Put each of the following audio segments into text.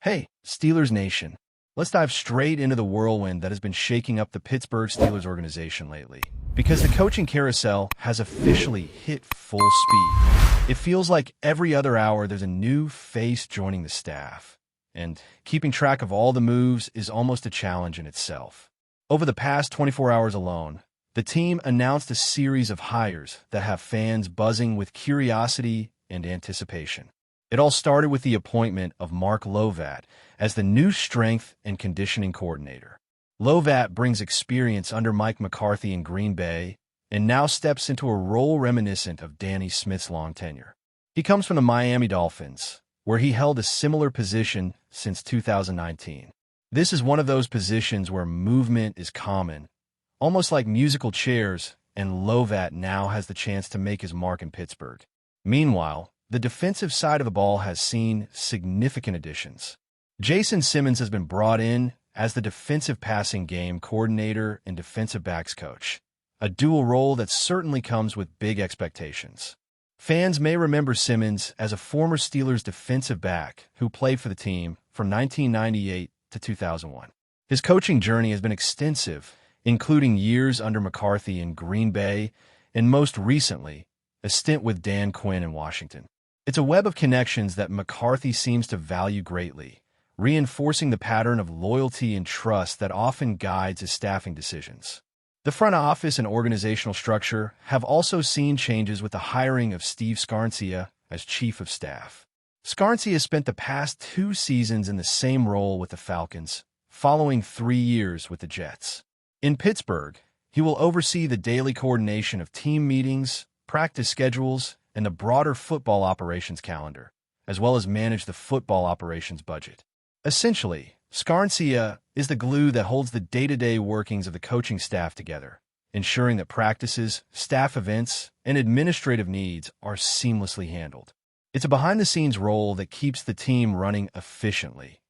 Hey, Steelers Nation. Let's dive straight into the whirlwind that has been shaking up the Pittsburgh Steelers organization lately. Because the coaching carousel has officially hit full speed. It feels like every other hour there's a new face joining the staff. And keeping track of all the moves is almost a challenge in itself. Over the past 24 hours alone, the team announced a series of hires that have fans buzzing with curiosity and anticipation. It all started with the appointment of Mark Lovat as the new strength and conditioning coordinator. Lovat brings experience under Mike McCarthy in Green Bay and now steps into a role reminiscent of Danny Smith's long tenure. He comes from the Miami Dolphins, where he held a similar position since 2019. This is one of those positions where movement is common, almost like musical chairs, and Lovat now has the chance to make his mark in Pittsburgh. Meanwhile, the defensive side of the ball has seen significant additions. Jason Simmons has been brought in as the defensive passing game coordinator and defensive backs coach, a dual role that certainly comes with big expectations. Fans may remember Simmons as a former Steelers defensive back who played for the team from 1998 to 2001. His coaching journey has been extensive, including years under McCarthy in Green Bay and most recently, a stint with Dan Quinn in Washington. It's a web of connections that McCarthy seems to value greatly, reinforcing the pattern of loyalty and trust that often guides his staffing decisions. The front office and organizational structure have also seen changes with the hiring of Steve Scarncia as chief of staff. Scarncia spent the past 2 seasons in the same role with the Falcons, following 3 years with the Jets. In Pittsburgh, he will oversee the daily coordination of team meetings, practice schedules, and the broader football operations calendar, as well as manage the football operations budget. Essentially, Scarncia is the glue that holds the day-to-day workings of the coaching staff together, ensuring that practices, staff events, and administrative needs are seamlessly handled. It's a behind-the-scenes role that keeps the team running efficiently,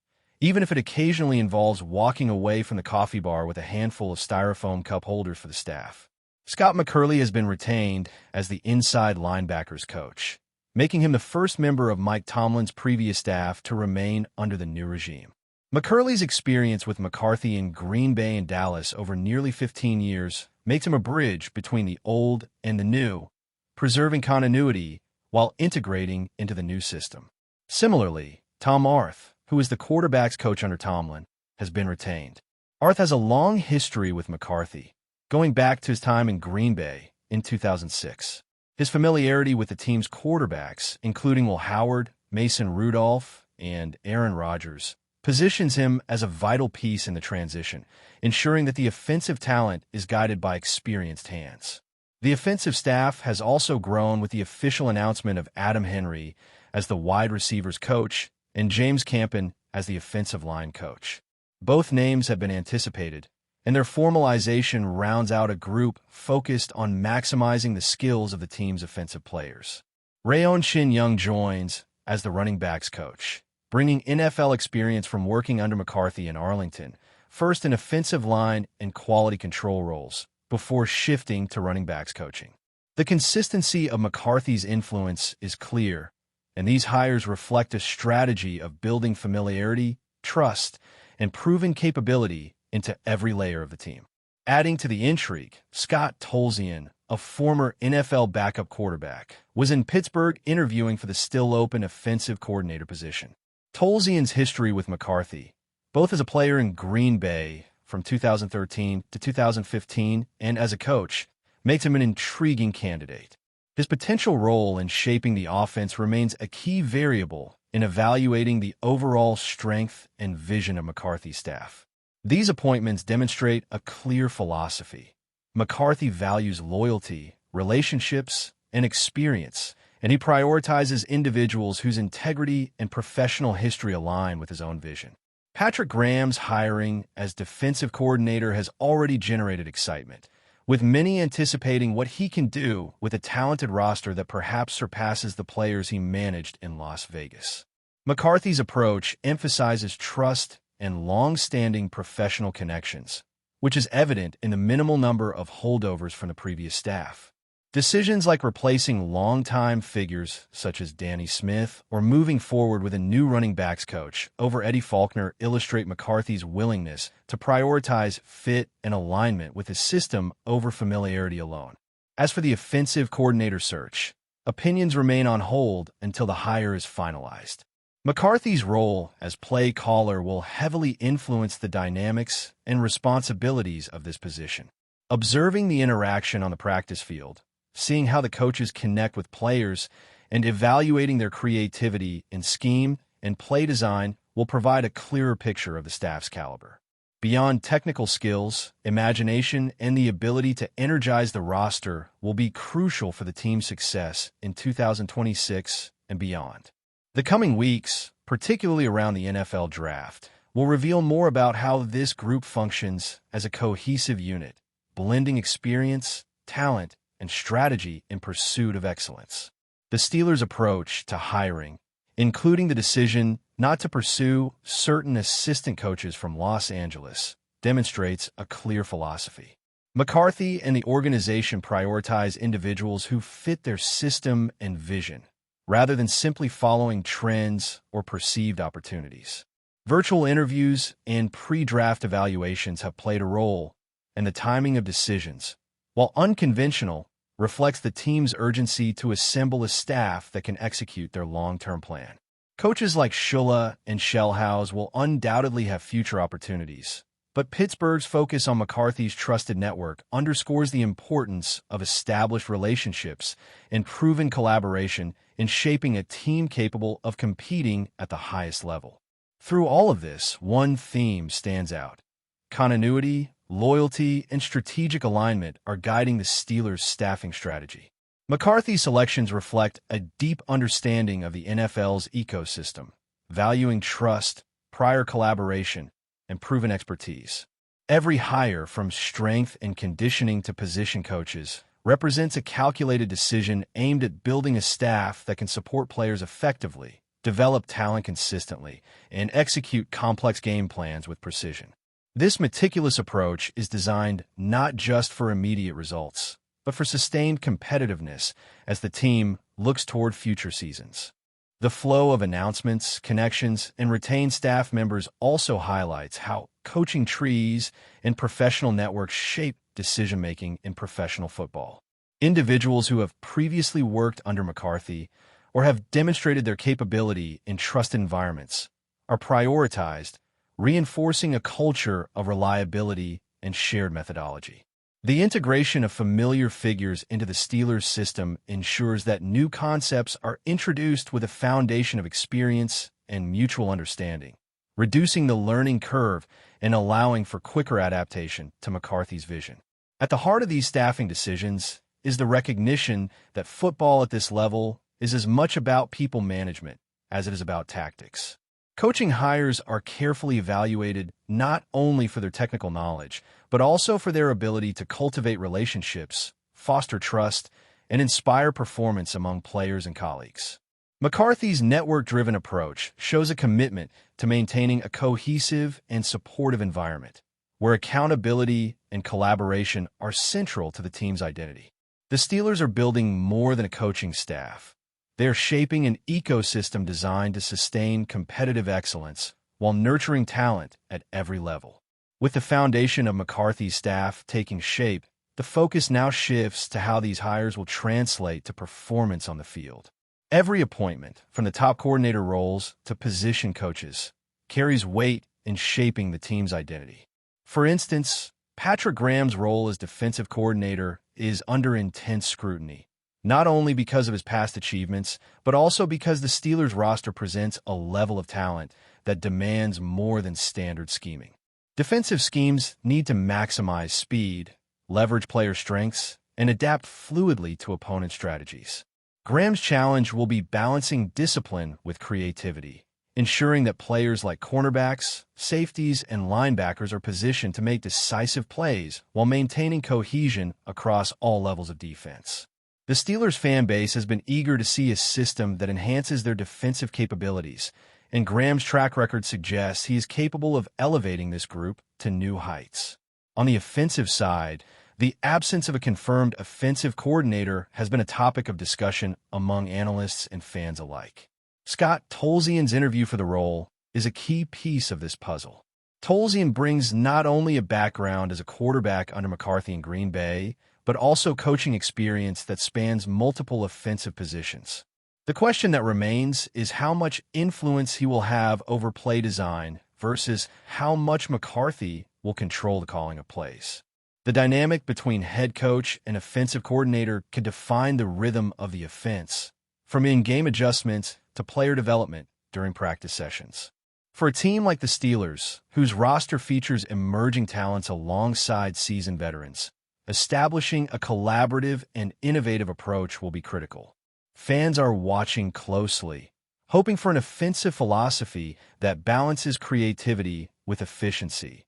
even if it occasionally involves walking away from the coffee bar with a handful of styrofoam cup holders for the staff. Scott McCurley has been retained as the inside linebackers coach, making him the first member of Mike Tomlin's previous staff to remain under the new regime. McCurley's experience with McCarthy in Green Bay and Dallas over nearly 15 years makes him a bridge between the old and the new, preserving continuity while integrating into the new system. Similarly, Tom Arth, who is the quarterback's coach under Tomlin, has been retained. Arth has a long history with McCarthy, going back to his time in Green Bay in 2006. His familiarity with the team's quarterbacks, including Will Howard, Mason Rudolph, and Aaron Rodgers, positions him as a vital piece in the transition, ensuring that the offensive talent is guided by experienced hands. The offensive staff has also grown with the official announcement of Adam Henry as the wide receivers coach and James Campen as the offensive line coach. Both names have been anticipated, and their formalization rounds out a group focused on maximizing the skills of the team's offensive players. Rayon Shin-Young joins as the running backs coach, bringing NFL experience from working under McCarthy in Arlington, first in offensive line and quality control roles, before shifting to running backs coaching. The consistency of McCarthy's influence is clear, and these hires reflect a strategy of building familiarity, trust, and proven capability into every layer of the team. Adding to the intrigue, Scott Tolzien, a former NFL backup quarterback, was in Pittsburgh interviewing for the still open offensive coordinator position. Tolzien's history with McCarthy, both as a player in Green Bay from 2013 to 2015 and as a coach, makes him an intriguing candidate. His potential role in shaping the offense remains a key variable in evaluating the overall strength and vision of McCarthy's staff. These appointments demonstrate a clear philosophy. McCarthy values loyalty, relationships, and experience, and he prioritizes individuals whose integrity and professional history align with his own vision. Patrick Graham's hiring as defensive coordinator has already generated excitement, with many anticipating what he can do with a talented roster that perhaps surpasses the players he managed in Las Vegas. McCarthy's approach emphasizes trust and long-standing professional connections, which is evident in the minimal number of holdovers from the previous staff. Decisions like replacing longtime figures such as Danny Smith or moving forward with a new running backs coach over Eddie Faulkner illustrate McCarthy's willingness to prioritize fit and alignment with his system over familiarity alone. As for the offensive coordinator search, opinions remain on hold until the hire is finalized. McCarthy's role as play caller will heavily influence the dynamics and responsibilities of this position. Observing the interaction on the practice field, seeing how the coaches connect with players, and evaluating their creativity in scheme and play design will provide a clearer picture of the staff's caliber. Beyond technical skills, imagination and the ability to energize the roster will be crucial for the team's success in 2026 and beyond. The coming weeks, particularly around the NFL draft, will reveal more about how this group functions as a cohesive unit, blending experience, talent, and strategy in pursuit of excellence. The Steelers' approach to hiring, including the decision not to pursue certain assistant coaches from Los Angeles, demonstrates a clear philosophy. McCarthy and the organization prioritize individuals who fit their system and vision, rather than simply following trends or perceived opportunities. Virtual interviews and pre-draft evaluations have played a role, and the timing of decisions, while unconventional, reflects the team's urgency to assemble a staff that can execute their long-term plan. Coaches like Shula and Shellhouse will undoubtedly have future opportunities, but Pittsburgh's focus on McCarthy's trusted network underscores the importance of established relationships and proven collaboration in shaping a team capable of competing at the highest level. Through all of this, one theme stands out: continuity, loyalty, and strategic alignment are guiding the Steelers' staffing strategy. McCarthy's selections reflect a deep understanding of the NFL's ecosystem, valuing trust, prior collaboration, and proven expertise. Every hire, from strength and conditioning to position coaches, represents a calculated decision aimed at building a staff that can support players effectively, develop talent consistently, and execute complex game plans with precision. This meticulous approach is designed not just for immediate results, but for sustained competitiveness as the team looks toward future seasons. The flow of announcements, connections, and retained staff members also highlights how coaching trees and professional networks shape decision-making in professional football. Individuals who have previously worked under McCarthy or have demonstrated their capability in trusted environments are prioritized, reinforcing a culture of reliability and shared methodology. The integration of familiar figures into the Steelers' system ensures that new concepts are introduced with a foundation of experience and mutual understanding, reducing the learning curve and allowing for quicker adaptation to McCarthy's vision. At the heart of these staffing decisions is the recognition that football at this level is as much about people management as it is about tactics. Coaching hires are carefully evaluated not only for their technical knowledge, but also for their ability to cultivate relationships, foster trust, and inspire performance among players and colleagues. McCarthy's network-driven approach shows a commitment to maintaining a cohesive and supportive environment, where accountability and collaboration are central to the team's identity. The Steelers are building more than a coaching staff. They are shaping an ecosystem designed to sustain competitive excellence while nurturing talent at every level. With the foundation of McCarthy's staff taking shape, the focus now shifts to how these hires will translate to performance on the field. Every appointment, from the top coordinator roles to position coaches, carries weight in shaping the team's identity. For instance, Patrick Graham's role as defensive coordinator is under intense scrutiny, not only because of his past achievements, but also because the Steelers' roster presents a level of talent that demands more than standard scheming. Defensive schemes need to maximize speed, leverage player strengths, and adapt fluidly to opponent strategies. Graham's challenge will be balancing discipline with creativity, ensuring that players like cornerbacks, safeties, and linebackers are positioned to make decisive plays while maintaining cohesion across all levels of defense. The Steelers' fan base has been eager to see a system that enhances their defensive capabilities, and Graham's track record suggests he is capable of elevating this group to new heights. On the offensive side, The absence of a confirmed offensive coordinator has been a topic of discussion among analysts and fans alike. Scott Tolzien's interview for the role is a key piece of this puzzle. Tolzien brings not only a background as a quarterback under McCarthy in Green Bay, but also coaching experience that spans multiple offensive positions. The question that remains is how much influence he will have over play design versus how much McCarthy will control the calling of plays. The dynamic between head coach and offensive coordinator could define the rhythm of the offense, from in-game adjustments to player development during practice sessions. For a team like the Steelers, whose roster features emerging talents alongside seasoned veterans, establishing a collaborative and innovative approach will be critical. Fans are watching closely, hoping for an offensive philosophy that balances creativity with efficiency,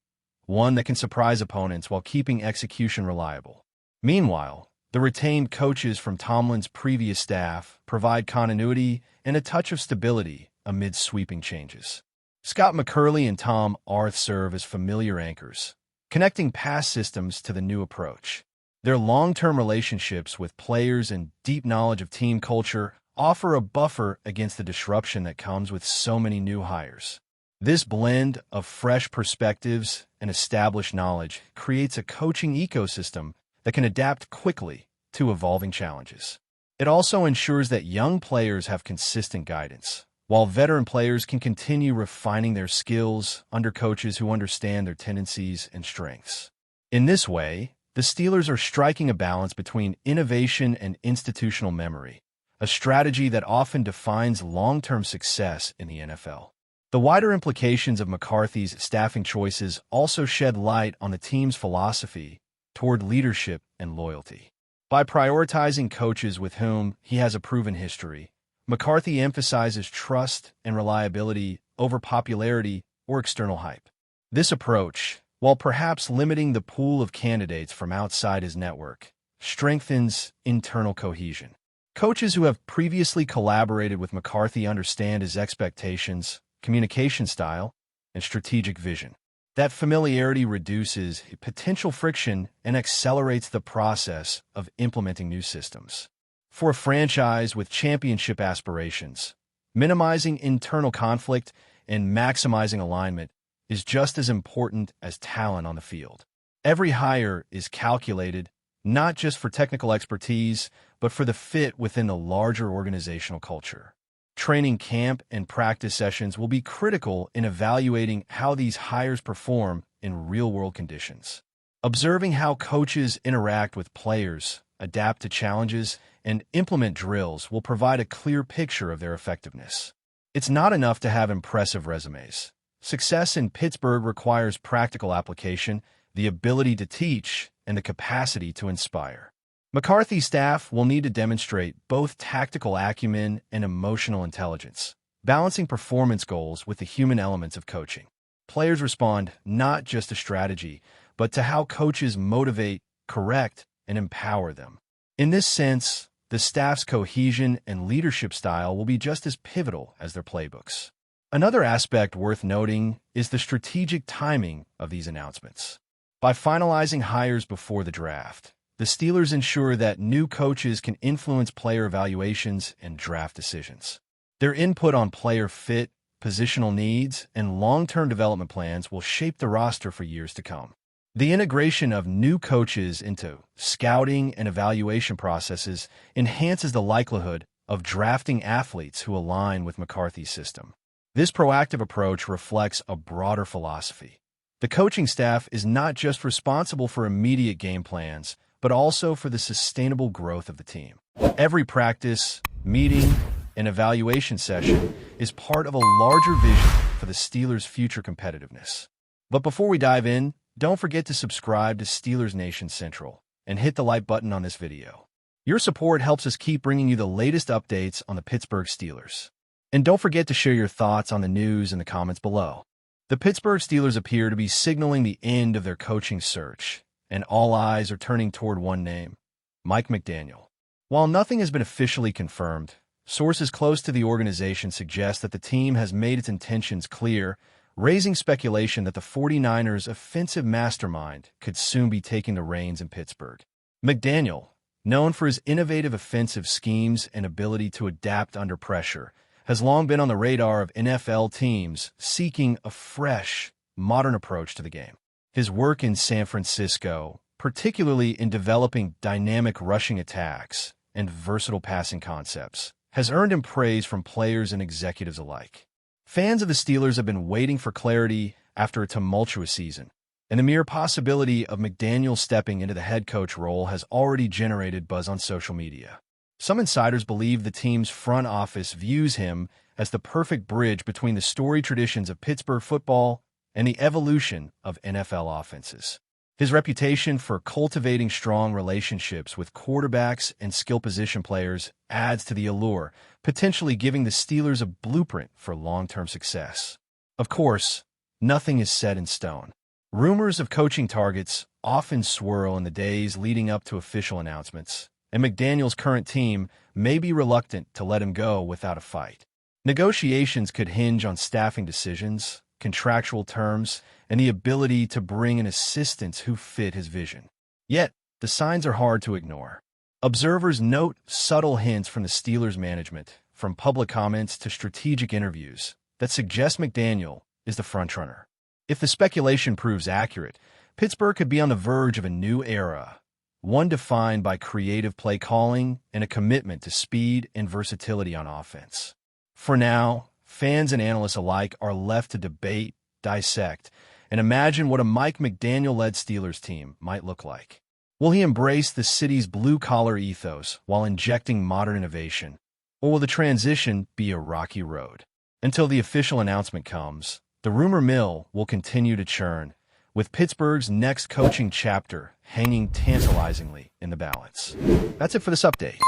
one that can surprise opponents while keeping execution reliable. Meanwhile, the retained coaches from Tomlin's previous staff provide continuity and a touch of stability amid sweeping changes. Scott McCurley and Tom Arth serve as familiar anchors, connecting past systems to the new approach. Their long-term relationships with players and deep knowledge of team culture offer a buffer against the disruption that comes with so many new hires. This blend of fresh perspectives and established knowledge creates a coaching ecosystem that can adapt quickly to evolving challenges. It also ensures that young players have consistent guidance, while veteran players can continue refining their skills under coaches who understand their tendencies and strengths. In this way, the Steelers are striking a balance between innovation and institutional memory, a strategy that often defines long-term success in the NFL. The wider implications of McCarthy's staffing choices also shed light on the team's philosophy toward leadership and loyalty. By prioritizing coaches with whom he has a proven history, McCarthy emphasizes trust and reliability over popularity or external hype. This approach, while perhaps limiting the pool of candidates from outside his network, strengthens internal cohesion. Coaches who have previously collaborated with McCarthy understand his expectations, communication style, and strategic vision. That familiarity reduces potential friction and accelerates the process of implementing new systems. For a franchise with championship aspirations, minimizing internal conflict and maximizing alignment is just as important as talent on the field. Every hire is calculated, not just for technical expertise, but for the fit within the larger organizational culture. Training camp and practice sessions will be critical in evaluating how these hires perform in real-world conditions. Observing how coaches interact with players, adapt to challenges, and implement drills will provide a clear picture of their effectiveness. It's not enough to have impressive resumes. Success in Pittsburgh requires practical application, the ability to teach, and the capacity to inspire. McCarthy's staff will need to demonstrate both tactical acumen and emotional intelligence, balancing performance goals with the human elements of coaching. Players respond not just to strategy, but to how coaches motivate, correct, and empower them. In this sense, the staff's cohesion and leadership style will be just as pivotal as their playbooks. Another aspect worth noting is the strategic timing of these announcements. By finalizing hires before the draft, the Steelers ensure that new coaches can influence player evaluations and draft decisions. Their input on player fit, positional needs, and long-term development plans will shape the roster for years to come. The integration of new coaches into scouting and evaluation processes enhances the likelihood of drafting athletes who align with McCarthy's system. This proactive approach reflects a broader philosophy. The coaching staff is not just responsible for immediate game plans, but also for the sustainable growth of the team. Every practice, meeting, and evaluation session is part of a larger vision for the Steelers' future competitiveness. But before we dive in, don't forget to subscribe to Steelers Nation Central and hit the like button on this video. Your support helps us keep bringing you the latest updates on the Pittsburgh Steelers. And don't forget to share your thoughts on the news in the comments below. The Pittsburgh Steelers appear to be signaling the end of their coaching search, and all eyes are turning toward one name, Mike McDaniel. While nothing has been officially confirmed, sources close to the organization suggest that the team has made its intentions clear, raising speculation that the 49ers' offensive mastermind could soon be taking the reins in Pittsburgh. McDaniel, known for his innovative offensive schemes and ability to adapt under pressure, has long been on the radar of NFL teams seeking a fresh, modern approach to the game. His work in San Francisco, particularly in developing dynamic rushing attacks and versatile passing concepts, has earned him praise from players and executives alike. Fans of the Steelers have been waiting for clarity after a tumultuous season, and the mere possibility of McDaniel stepping into the head coach role has already generated buzz on social media. Some insiders believe the team's front office views him as the perfect bridge between the storied traditions of Pittsburgh football and the evolution of NFL offenses. His reputation for cultivating strong relationships with quarterbacks and skill position players adds to the allure, potentially giving the Steelers a blueprint for long-term success. Of course, nothing is set in stone. Rumors of coaching targets often swirl in the days leading up to official announcements, and McDaniel's current team may be reluctant to let him go without a fight. Negotiations could hinge on staffing decisions, contractual terms, and the ability to bring in assistants who fit his vision. Yet, the signs are hard to ignore. Observers note subtle hints from the Steelers' management, from public comments to strategic interviews, that suggest McDaniel is the frontrunner. If the speculation proves accurate, Pittsburgh could be on the verge of a new era, one defined by creative play calling and a commitment to speed and versatility on offense. For now, fans and analysts alike are left to debate, dissect, and imagine what a Mike McDaniel-led Steelers team might look like. Will he embrace the city's blue-collar ethos while injecting modern innovation, or will the transition be a rocky road? Until the official announcement comes, the rumor mill will continue to churn, with Pittsburgh's next coaching chapter hanging tantalizingly in the balance. That's it for this update.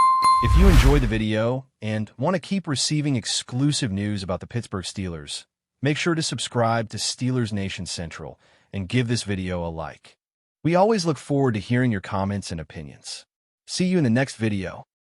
If you enjoyed the video and want to keep receiving exclusive news about the Pittsburgh Steelers, make sure to subscribe to Steelers Nation Central and give this video a like. We always look forward to hearing your comments and opinions. See you in the next video.